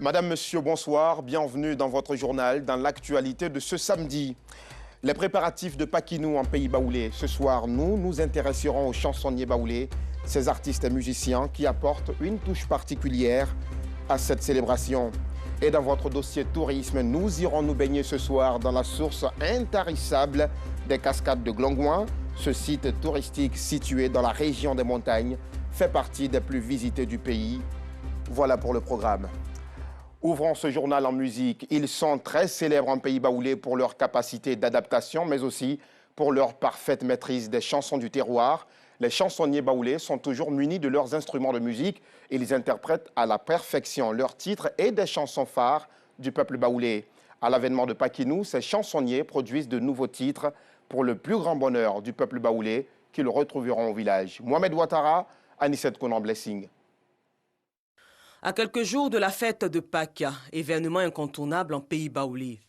Madame, Monsieur, bonsoir. Bienvenue dans votre journal, dans l'actualité de ce samedi. Les préparatifs de Paquinou en pays baoulé. Ce soir, nous nous intéresserons aux chansonniers baoulés, ces artistes et musiciens qui apportent une touche particulière à cette célébration. Et dans votre dossier tourisme, nous irons nous baigner ce soir dans la source intarissable des cascades de Glongouin. Ce site touristique situé dans la région des montagnes fait partie des plus visités du pays. Voilà pour le programme. Ouvrons ce journal en musique. Ils sont très célèbres en pays baoulé pour leur capacité d'adaptation, mais aussi pour leur parfaite maîtrise des chansons du terroir. Les chansonniers baoulés sont toujours munis de leurs instruments de musique. Ils interprètent à la perfection leurs titres et des chansons phares du peuple baoulé. À l'avènement de Paquinou, ces chansonniers produisent de nouveaux titres pour le plus grand bonheur du peuple baoulé qu'ils retrouveront au village. Mohamed Ouattara, Anicette Konan Blessing. À quelques jours de la fête de Pâques, événement incontournable en pays baoulé.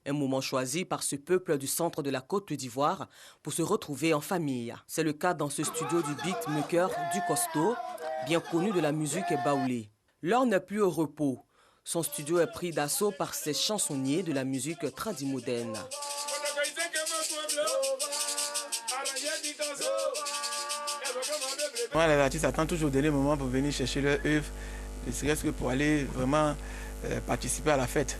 Un moment choisi par ce peuple du centre de la Côte d'Ivoire pour se retrouver en famille. C'est le cas dans ce studio du beatmaker du Costaud, bien connu de la musique baoulé. L'heure n'est plus au repos. Son studio est pris d'assaut par ces chansonniers de la musique tradimoderne. Moi, les artistes attendent toujours au dernier moment pour venir chercher leur œuvre, ne serait-ce que pour aller vraiment participer à la fête.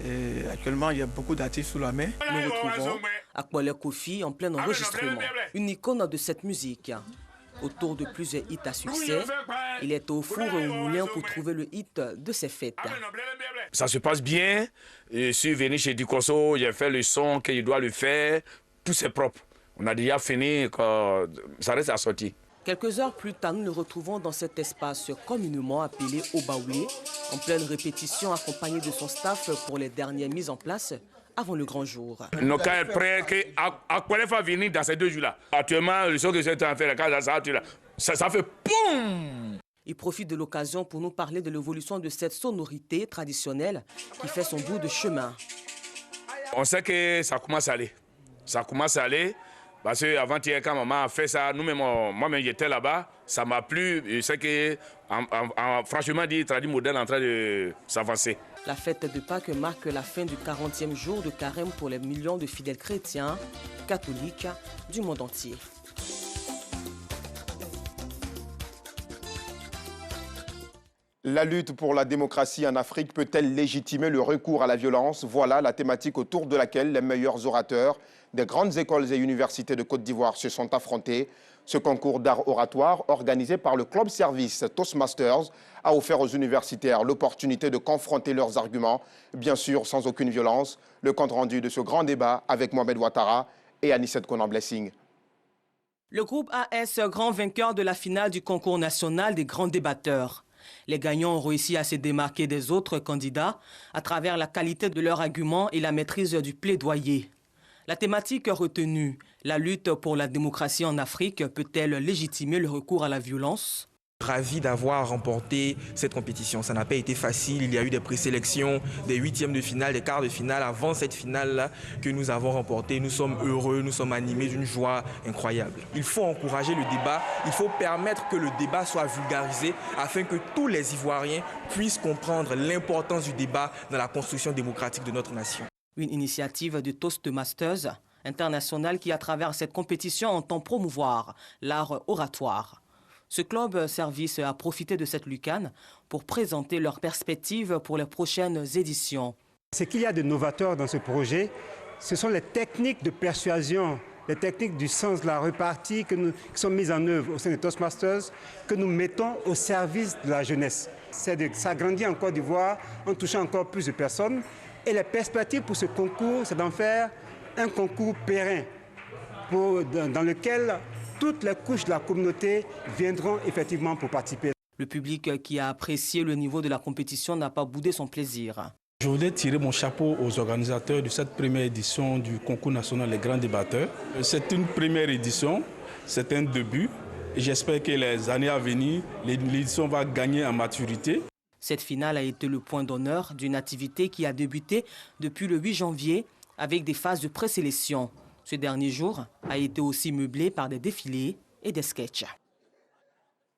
Et actuellement, il y a beaucoup d'artistes sous la main. Nous retrouvons Akbole Kofi en plein enregistrement, une icône de cette musique. Autour de plusieurs hits à succès, il est au four et au moulin pour trouver le hit de ses fêtes. Ça se passe bien. Je suis venu chez Ducoso, j'ai fait le son qu'il doit le faire. Tout c'est propre. On a déjà fini, quand ça reste à sortir. Quelques heures plus tard, nous le retrouvons dans cet espace communément appelé au baoulé, en pleine répétition accompagné de son staff pour les dernières mises en place avant le grand jour. Nos cas est prêt à quoi il faut venir dans ces 2 jours-là. Actuellement, le son que j'ai en train de faire, ça fait POUM! Il profite de l'occasion pour nous parler de l'évolution de cette sonorité traditionnelle qui fait son bout de chemin. On sait que ça commence à aller. Ça commence à aller. Parce qu'avant-hier, quand maman a fait ça, moi-même j'étais là-bas, ça m'a plu. Je sais que, franchement dit, traduit modèle en train de s'avancer. La fête de Pâques marque la fin du 40e jour de carême pour les millions de fidèles chrétiens, catholiques du monde entier. La lutte pour la démocratie en Afrique peut-elle légitimer le recours à la violence? Voilà la thématique autour de laquelle les meilleurs orateurs des grandes écoles et universités de Côte d'Ivoire se sont affrontés. Ce concours d'art oratoire, organisé par le club service Toastmasters, a offert aux universitaires l'opportunité de confronter leurs arguments, bien sûr sans aucune violence. Le compte-rendu de ce grand débat avec Mohamed Ouattara et Anicette Konan Blessing. Le groupe AS, grand vainqueur de la finale du concours national des grands débatteurs. Les gagnants ont réussi à se démarquer des autres candidats à travers la qualité de leurs arguments et la maîtrise du plaidoyer. La thématique retenue, la lutte pour la démocratie en Afrique, peut-elle légitimer le recours à la violence? Ravi d'avoir remporté cette compétition. Ça n'a pas été facile. Il y a eu des présélections, des 8e de finale, des quarts de finale. Avant cette finale-là que nous avons remportée, nous sommes heureux, nous sommes animés d'une joie incroyable. Il faut encourager le débat. Il faut permettre que le débat soit vulgarisé afin que tous les Ivoiriens puissent comprendre l'importance du débat dans la construction démocratique de notre nation. Une initiative de Toastmasters international qui, à travers cette compétition, entend promouvoir l'art oratoire. Ce club service a profité de cette lucane pour présenter leurs perspectives pour les prochaines éditions. Ce qu'il y a de novateur dans ce projet, ce sont les techniques de persuasion, les techniques du sens de la répartie qui sont mises en œuvre au sein de Toastmasters, que nous mettons au service de la jeunesse. C'est de s'agrandir en Côte d'Ivoire en touchant encore plus de personnes. Et les perspectives pour ce concours, c'est d'en faire un concours périn dans lequel toutes les couches de la communauté viendront effectivement pour participer. Le public qui a apprécié le niveau de la compétition n'a pas boudé son plaisir. Je voudrais tirer mon chapeau aux organisateurs de cette première édition du concours national Les Grands Débatteurs. C'est une première édition, c'est un début. Et j'espère que les années à venir, l'édition va gagner en maturité. Cette finale a été le point d'honneur d'une activité qui a débuté depuis le 8 janvier avec des phases de présélection. Ce dernier jour a été aussi meublé par des défilés et des sketchs.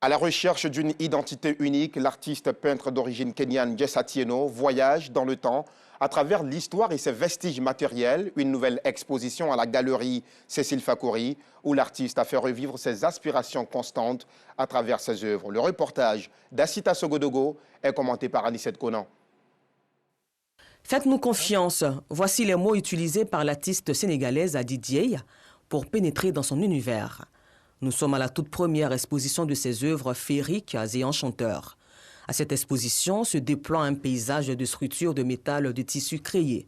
À la recherche d'une identité unique, l'artiste peintre d'origine kenyane Jess Atieno voyage dans le temps à travers l'histoire et ses vestiges matériels. Une nouvelle exposition à la galerie Cécile Fakouri où l'artiste a fait revivre ses aspirations constantes à travers ses œuvres. Le reportage d'Assita Sogodogo est commenté par Anissette Conan. Faites-nous confiance. Voici les mots utilisés par l'artiste sénégalaise Adi Dieye pour pénétrer dans son univers. Nous sommes à la toute première exposition de ses œuvres féeriques et enchanteurs. À cette exposition se déploie un paysage de structures de métal de tissu créés.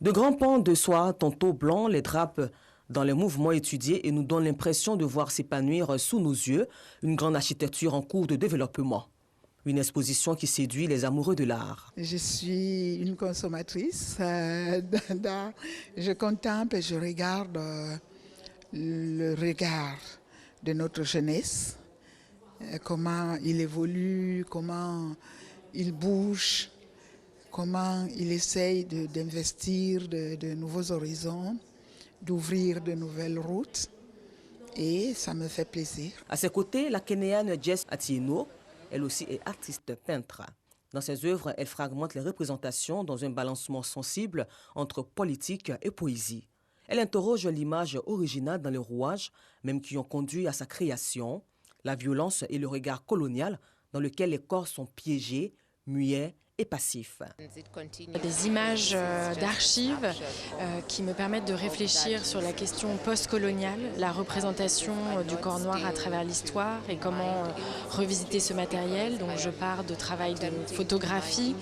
De grands pans de soie, tantôt blancs, les drapent dans les mouvements étudiés et nous donnent l'impression de voir s'épanouir sous nos yeux une grande architecture en cours de développement. Une exposition qui séduit les amoureux de l'art. Je suis une consommatrice d'art. Je contemple et je regarde le regard de notre jeunesse, comment il évolue, comment il bouge, comment il essaye d'investir de nouveaux horizons, d'ouvrir de nouvelles routes, et ça me fait plaisir. À ses côtés, la Kenyane Jess Atieno, elle aussi est artiste peintre. Dans ses œuvres, elle fragmente les représentations dans un balancement sensible entre politique et poésie. Elle interroge l'image originale dans les rouages, même qui ont conduit à sa création, la violence et le regard colonial dans lequel les corps sont piégés, muets et passifs. Des images d'archives qui me permettent de réfléchir sur la question post-coloniale, la représentation du corps noir à travers l'histoire et comment revisiter ce matériel. Donc je pars de travail de photographie,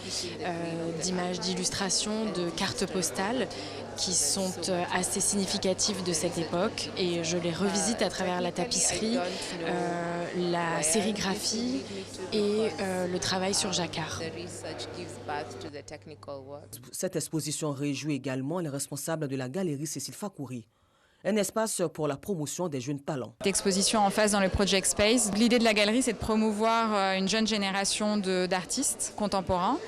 d'images d'illustration, de cartes postales qui sont assez significatives de cette époque et je les revisite à travers la tapisserie, la sérigraphie et le travail sur jacquard. Cette exposition réjouit également les responsables de la galerie Cécile Fakouri, un espace pour la promotion des jeunes talents. L'exposition en face dans le Project Space. L'idée de la galerie, c'est de promouvoir une jeune génération d'artistes contemporains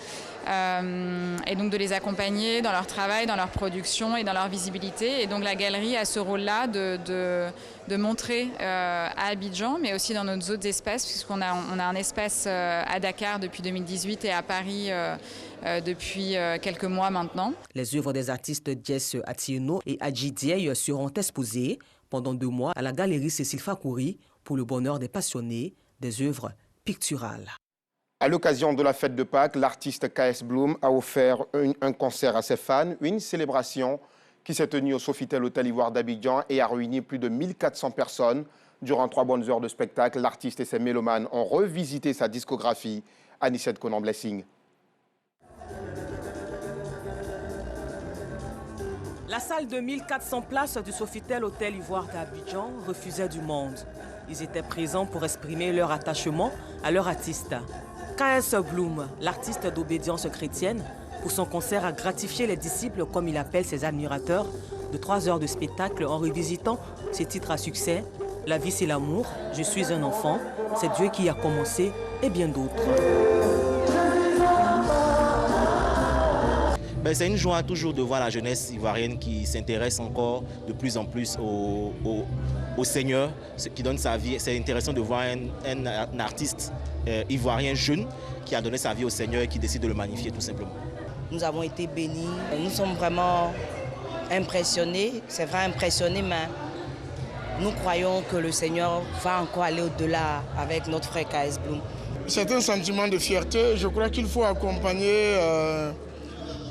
et donc de les accompagner dans leur travail, dans leur production et dans leur visibilité. Et donc la galerie a ce rôle-là de montrer à Abidjan, mais aussi dans nos autres espaces, puisqu'on a un espace à Dakar depuis 2018 et à Paris depuis quelques mois maintenant. Les œuvres des artistes Jess Atieno et Adi Dieye seront exposées pendant 2 mois à la galerie Cécile Fakouri pour le bonheur des passionnés des œuvres picturales. À l'occasion de la fête de Pâques, l'artiste KS Bloom a offert un concert à ses fans, une célébration qui s'est tenue au Sofitel Hôtel Ivoire d'Abidjan et a réuni plus de 1400 personnes. Durant 3 bonnes heures de spectacle, l'artiste et ses mélomanes ont revisité sa discographie. Anissette Conan Blessing. La salle de 1400 places du Sofitel Hôtel Ivoire d'Abidjan refusait du monde. Ils étaient présents pour exprimer leur attachement à leur artiste. KS Bloom, l'artiste d'obédience chrétienne, pour son concert a gratifié les disciples, comme il appelle ses admirateurs, de 3 heures de spectacle en revisitant ses titres à succès, La vie c'est l'amour, Je suis un enfant, C'est Dieu qui a commencé et bien d'autres. C'est une joie toujours de voir la jeunesse ivoirienne qui s'intéresse encore de plus en plus au Seigneur, ce qui donne sa vie. C'est intéressant de voir un artiste ivoirien jeune qui a donné sa vie au Seigneur et qui décide de le magnifier tout simplement. Nous avons été bénis, nous sommes vraiment impressionnés, c'est vrai impressionnés, mais nous croyons que le Seigneur va encore aller au-delà avec notre frère KS Bloom. C'est un sentiment de fierté, je crois qu'il faut accompagner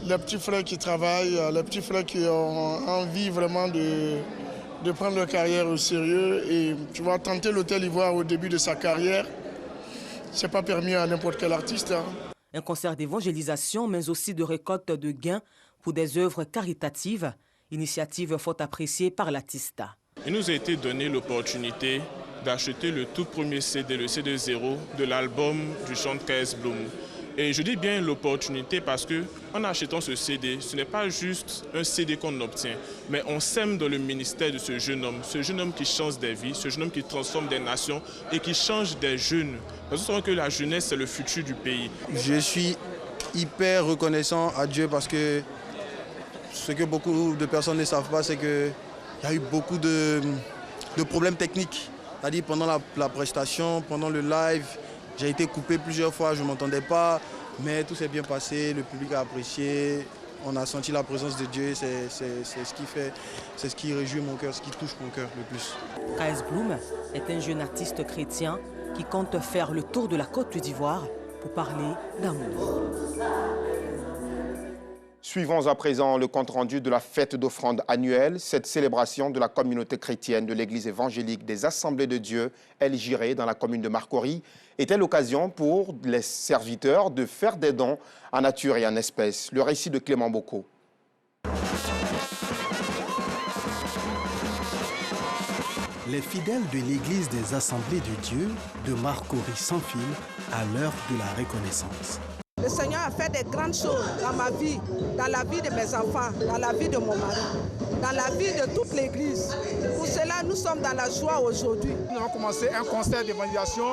les petits frères qui travaillent, les petits frères qui ont envie vraiment de prendre leur carrière au sérieux. Et tu vas tenter l'Hôtel Ivoire au début de sa carrière. Ce n'est pas permis à n'importe quel artiste. Un concert d'évangélisation, mais aussi de récolte de gains pour des œuvres caritatives, initiative fort appréciée par l'artiste. Il nous a été donné l'opportunité d'acheter le tout premier CD, le CD 0 de l'album du chanteur KS Bloom. Et je dis bien l'opportunité parce qu'en achetant ce CD, ce n'est pas juste un CD qu'on obtient, mais on sème dans le ministère de ce jeune homme qui change des vies, ce jeune homme qui transforme des nations et qui change des jeunes. Parce que nous savons que la jeunesse, c'est le futur du pays. Je suis hyper reconnaissant à Dieu parce que ce que beaucoup de personnes ne savent pas, c'est qu'il y a eu beaucoup de problèmes techniques C'est-à-dire pendant la prestation, pendant le live, j'ai été coupé plusieurs fois, je ne m'entendais pas, mais tout s'est bien passé, le public a apprécié, on a senti la présence de Dieu, c'est ce qui fait, c'est ce qui réjouit mon cœur, ce qui touche mon cœur le plus. KS Bloom est un jeune artiste chrétien qui compte faire le tour de la Côte d'Ivoire pour parler d'amour. Suivons à présent le compte-rendu de la fête d'offrande annuelle. Cette célébration de la communauté chrétienne de l'Église évangélique des Assemblées de Dieu, El Jiré, dans la commune de Marcory, était l'occasion pour les serviteurs de faire des dons en nature et en espèces. Le récit de Clément Boko. Les fidèles de l'Église des Assemblées de Dieu de Marcory sans fil à l'heure de la reconnaissance. Le Seigneur a fait des grandes choses dans ma vie, dans la vie de mes enfants, dans la vie de mon mari, dans la vie de toute l'Église. Pour cela, nous sommes dans la joie aujourd'hui. Nous avons commencé un concert d'évangélisation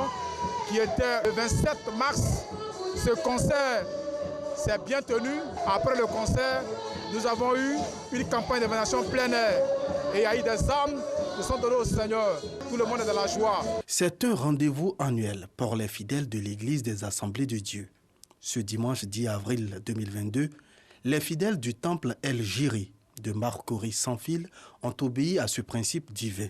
qui était le 27 mars. Ce concert s'est bien tenu. Après le concert, nous avons eu une campagne d'évangélisation plein air. Et il y a eu des âmes qui sont données au Seigneur. Tout le monde est dans la joie. C'est un rendez-vous annuel pour les fidèles de l'Église des Assemblées de Dieu. Ce dimanche 10 avril 2022, les fidèles du temple El Jiré de Marcory sans fil ont obéi à ce principe divin,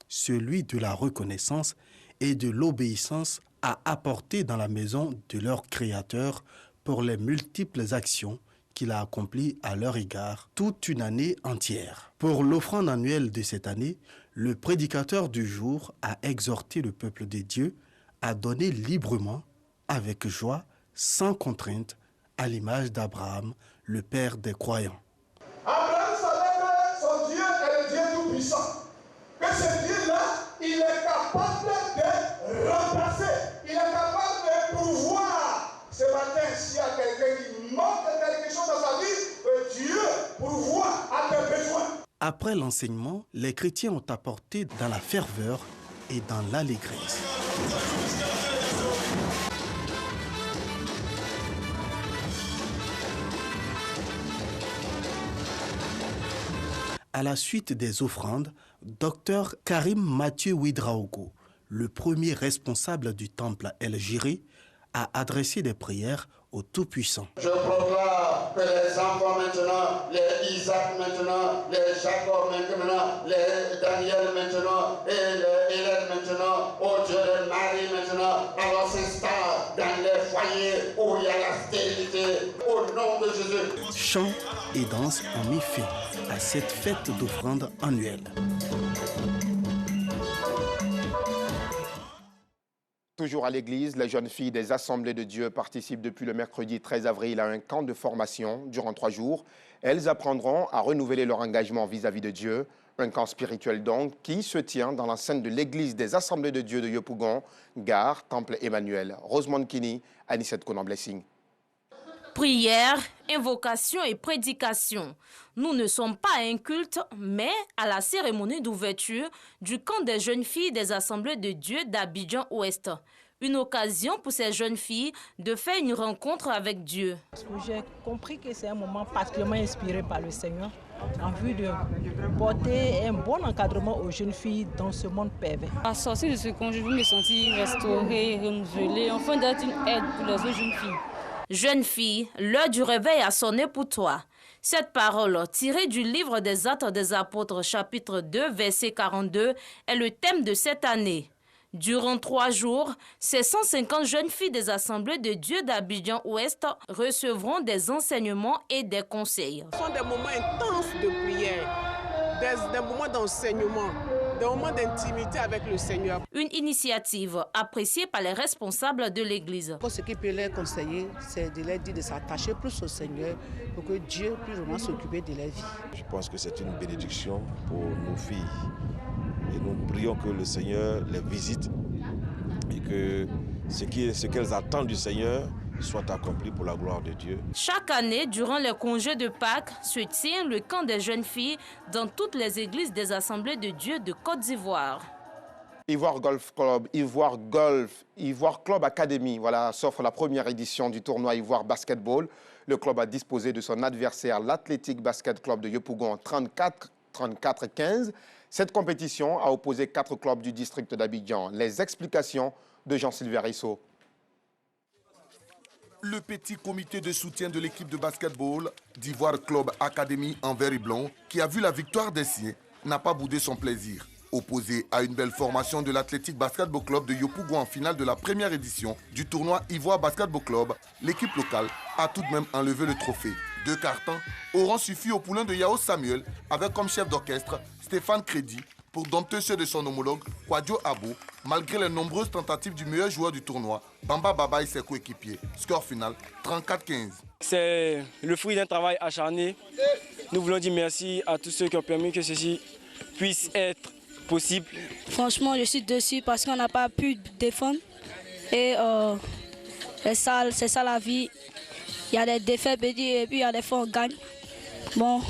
celui de la reconnaissance et de l'obéissance à apporter dans la maison de leur Créateur pour les multiples actions qu'il a accomplies à leur égard toute une année entière. Pour l'offrande annuelle de cette année, le prédicateur du jour a exhorté le peuple de Dieu à donner librement, avec joie, sans contrainte, à l'image d'Abraham, le père des croyants. Abraham savait que son Dieu est le Dieu tout-puissant. Que ce Dieu-là, il est capable de remplacer. Il est capable de pourvoir. Ce matin, s'il y a quelqu'un qui manque quelque chose dans sa vie, Dieu pourvoit à tes besoins. Après l'enseignement, les chrétiens ont apporté dans la ferveur et dans l'allégresse. À la suite des offrandes, Dr Karim Mathieu Ouidraogo, le premier responsable du temple El Jiré, a adressé des prières au Tout-Puissant. Je proclame que les enfants maintenant, les Isaac maintenant, les Jacob maintenant, les Daniel maintenant, et les Hélène maintenant, au Dieu de Marie maintenant, alors s'installe dans les foyers où il y a la stérilité, au nom de Jésus. Chants et danses ont mis fin à cette fête d'offrande annuelle. Toujours à l'église, les jeunes filles des Assemblées de Dieu participent depuis le mercredi 13 avril à un camp de formation durant 3 jours. Elles apprendront à renouveler leur engagement vis-à-vis de Dieu. Un camp spirituel donc qui se tient dans l'enceinte de l'église des Assemblées de Dieu de Yopougon, Gare, Temple Emmanuel. Rosemond Kini, Anicette Conan Blessing. Prière, invocation et prédication. Nous ne sommes pas à un culte, mais à la cérémonie d'ouverture du camp des jeunes filles des Assemblées de Dieu d'Abidjan-Ouest. Une occasion pour ces jeunes filles de faire une rencontre avec Dieu. J'ai compris que c'est un moment particulièrement inspiré par le Seigneur en vue de porter un bon encadrement aux jeunes filles dans ce monde pervers. À sortir de ce camp, je veux me sentir restaurée, renouvelée, enfin d'être une aide pour les autres jeunes filles. Jeune fille, l'heure du réveil a sonné pour toi. Cette parole, tirée du livre des Actes des Apôtres, chapitre 2, verset 42, est le thème de cette année. Durant 3 jours, ces 150 jeunes filles des Assemblées de Dieu d'Abidjan-Ouest recevront des enseignements et des conseils. Ce sont des moments intenses de prière, des moments d'enseignement, des moments d'intimité avec le Seigneur. Une initiative appréciée par les responsables de l'Église. Ce qui peut les conseiller, c'est de leur dire de s'attacher plus au Seigneur pour que Dieu puisse vraiment s'occuper de leur vie. Je pense que c'est une bénédiction pour nos filles. Et nous prions que le Seigneur les visite et que ce qu'elles attendent du Seigneur soit accompli pour la gloire de Dieu. Chaque année, durant les congés de Pâques, se tient le camp des jeunes filles dans toutes les églises des Assemblées de Dieu de Côte d'Ivoire. Ivoire Golf Club, Ivoire Club Academy, voilà, s'offre la première édition du tournoi Ivoire Basketball. Le club a disposé de son adversaire, l'Athletic Basket Club de Yopougon, 34-15. Cette compétition a opposé 4 clubs du district d'Abidjan. Les explications de Jean-Sylvain Rissot. Le petit comité de soutien de l'équipe de basketball d'Ivoire Club Academy en vert et blanc, qui a vu la victoire des siens, n'a pas boudé son plaisir. Opposé à une belle formation de l'Athletic Basketball Club de Yopougon en finale de la première édition du tournoi Ivoire Basketball Club, l'équipe locale a tout de même enlevé le trophée. 2 cartons auront suffi au poulain de Yao Samuel avec comme chef d'orchestre Stéphane Crédit pour dompter ceux de son homologue Kwadjo Abo, malgré les nombreuses tentatives du meilleur joueur du tournoi, Bamba Baba et ses coéquipiers. Score final 34-15. C'est le fruit d'un travail acharné. Nous voulons dire merci à tous ceux qui ont permis que ceci puisse être possible. Franchement, je suis dessus parce qu'on n'a pas pu défendre. Et c'est ça la vie. Il y a des défaites et puis il y a des fois on gagne. Bon,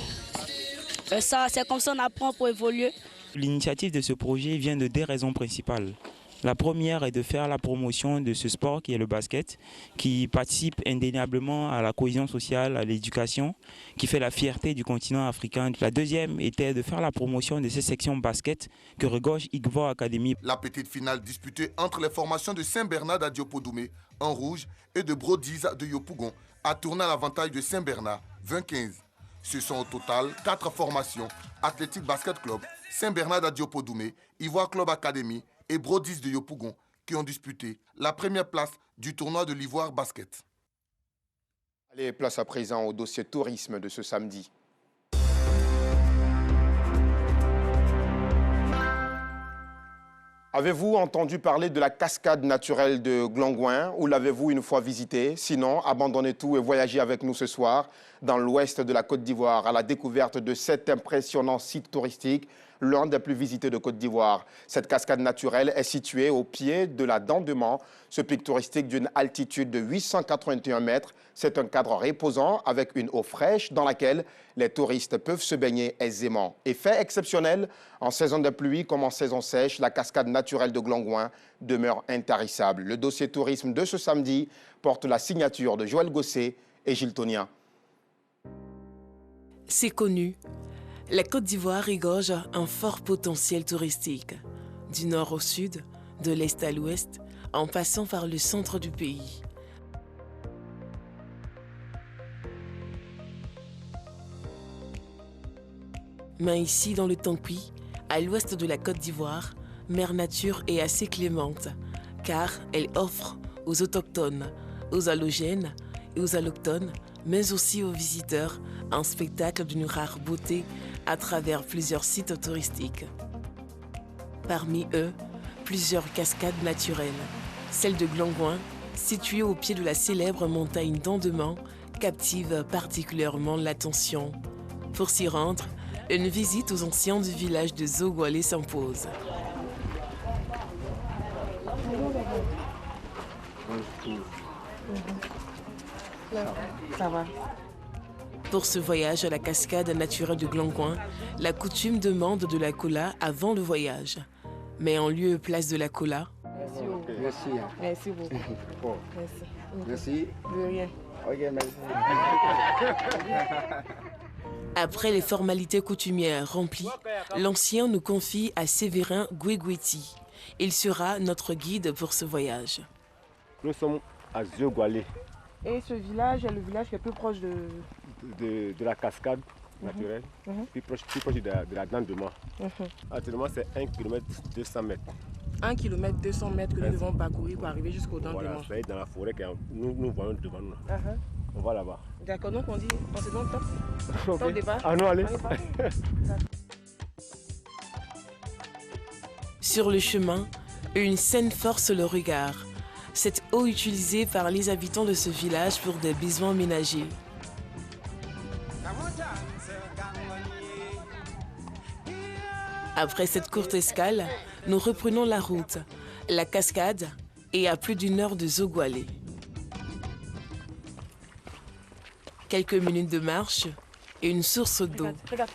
ça c'est comme ça on apprend pour évoluer. L'initiative de ce projet vient de 2 raisons principales. La première est de faire la promotion de ce sport qui est le basket, qui participe indéniablement à la cohésion sociale, à l'éducation, qui fait la fierté du continent africain. La deuxième était de faire la promotion de ces sections basket que regorge Ivoire Academy. La petite finale disputée entre les formations de Saint-Bernard d'Adiopodoumé en rouge et de Brodiz de Yopougon a tourné à l'avantage de Saint-Bernard 20-15. Ce sont au total 4 formations, Athletic Basket Club, Saint-Bernard d'Adiopodoumé, Ivoire Club Academy et Brodiz de Yopougon qui ont disputé la première place du tournoi de l'Ivoire Basket. Allez, place à présent au dossier tourisme de ce samedi. Avez-vous entendu parler de la cascade naturelle de Glongouin ou l'avez-vous une fois visité? Sinon, abandonnez tout et voyagez avec nous ce soir dans l'ouest de la Côte d'Ivoire à la découverte de cet impressionnant site touristique, l'un des plus visités de Côte d'Ivoire. Cette cascade naturelle est située au pied de la Dent de Man. Ce pic touristique d'une altitude de 881 mètres, c'est un cadre reposant avec une eau fraîche dans laquelle les touristes peuvent se baigner aisément. Effet exceptionnel, en saison de pluie comme en saison sèche, la cascade naturelle de Glongouin demeure intarissable. Le dossier tourisme de ce samedi porte la signature de Joël Gosset et Gilles Tonia. C'est connu. La Côte d'Ivoire regorge un fort potentiel touristique. Du nord au sud, de l'est à l'ouest, en passant par le centre du pays. Mais ici, dans le Tampi, à l'ouest de la Côte d'Ivoire, Mère Nature est assez clémente, car elle offre aux autochtones, aux allogènes et aux allochtones, mais aussi aux visiteurs, un spectacle d'une rare beauté à travers plusieurs sites touristiques. Parmi eux, plusieurs cascades naturelles. Celle de Glongouin, située au pied de la célèbre montagne Dent de Man, captive particulièrement l'attention. Pour s'y rendre, une visite aux anciens du village de Zogwalé s'impose. Ça va. Pour ce voyage à la cascade naturelle de Glongouin, la coutume demande de la cola avant le voyage. Mais en lieu et place de la cola... Merci beaucoup. Merci. Merci beaucoup. Merci. Merci. De rien. Ok, merci. Après les formalités coutumières remplies, l'ancien nous confie à Séverin Guégoueti. Il sera notre guide pour ce voyage. Nous sommes à Zogwalé. Et ce village est le village qui est plus proche de la cascade naturelle, plus proche de la Dent de Man. Actuellement, c'est 1 km 200 mètres. 1 km 200 mètres que nous devons parcourir pour arriver jusqu'au Dent de Man. Voilà, c'est dans la forêt que nous voyons devant nous. On va là-bas. D'accord, donc on se donne top. Okay. Top départ. Ah non, allez. Sur le chemin, une scène force le regard. Cette eau utilisée par les habitants de ce village pour des besoins ménagers. Après cette courte escale, nous reprenons la route, la cascade et à plus d'1 heure de Zogwalé. Quelques minutes de marche et une source d'eau. Regarde.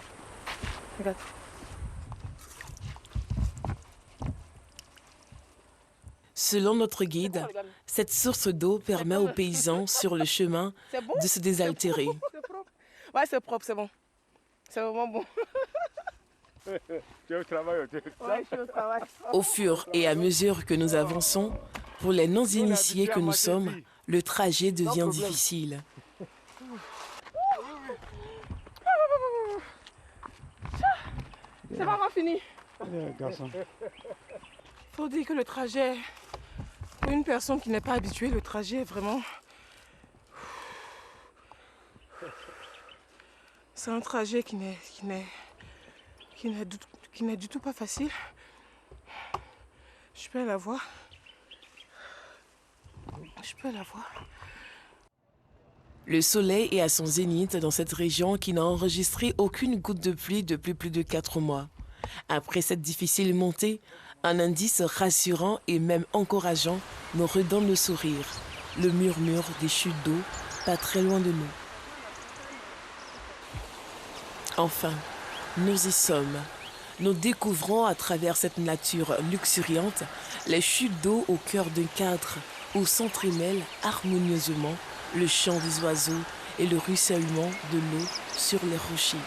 Selon notre guide, cette source d'eau permet aux paysans sur le chemin de se désaltérer. Ouais, c'est propre, c'est bon. C'est vraiment bon. Tu es au travail, Ouais, je suis au travail. Au fur et à mesure que nous avançons, pour les non-initiés que nous sommes, le trajet devient difficile. C'est vraiment fini. Faut dire que le trajet, pour une personne qui n'est pas habituée, le trajet est vraiment... C'est un trajet qui n'est du tout pas facile. Je peux la voir. Je peux la voir. Le soleil est à son zénith dans cette région qui n'a enregistré aucune goutte de pluie depuis plus de 4 mois. Après cette difficile montée, un indice rassurant et même encourageant nous redonne le sourire. Le murmure des chutes d'eau, pas très loin de nous. Enfin, nous y sommes. Nous découvrons à travers cette nature luxuriante les chutes d'eau au cœur d'un cadre où s'entremêlent harmonieusement le chant des oiseaux et le ruissellement de l'eau sur les rochers.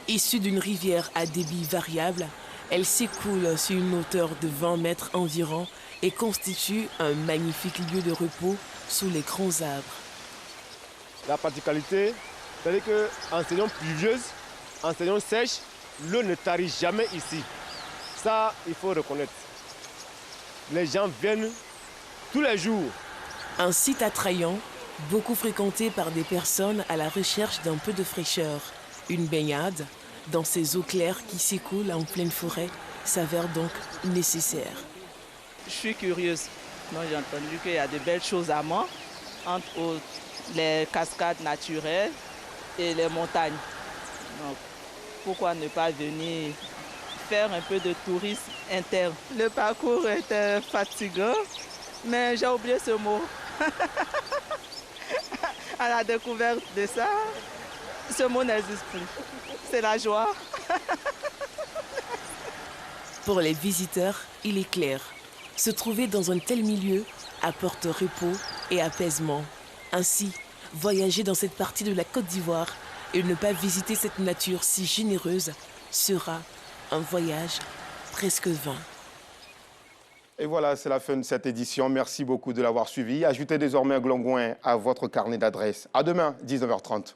Issue d'une rivière à débit variable, elle s'écoule sur une hauteur de 20 mètres environ et constitue un magnifique lieu de repos sous les grands arbres. La particularité, c'est qu'en saison pluvieuse, en saison sèche, l'eau ne tarit jamais ici. Ça, il faut reconnaître. Les gens viennent tous les jours. Un site attrayant, beaucoup fréquenté par des personnes à la recherche d'un peu de fraîcheur. Une baignade dans ces eaux claires qui s'écoulent en pleine forêt s'avère donc nécessaire. Je suis curieuse. J'ai entendu qu'il y a de belles choses à moi, entre autres les cascades naturelles et les montagnes. Donc, pourquoi ne pas venir faire un peu de tourisme interne? Le parcours était fatigant, mais j'ai oublié ce mot. À la découverte de ça, ce mot n'existe plus. C'est la joie. Pour les visiteurs, il est clair. Se trouver dans un tel milieu apporte repos et apaisement. Ainsi, voyager dans cette partie de la Côte d'Ivoire et ne pas visiter cette nature si généreuse sera un voyage presque vain. Et voilà, c'est la fin de cette édition. Merci beaucoup de l'avoir suivi. Ajoutez désormais un glongouin à votre carnet d'adresses. À demain, 19h30.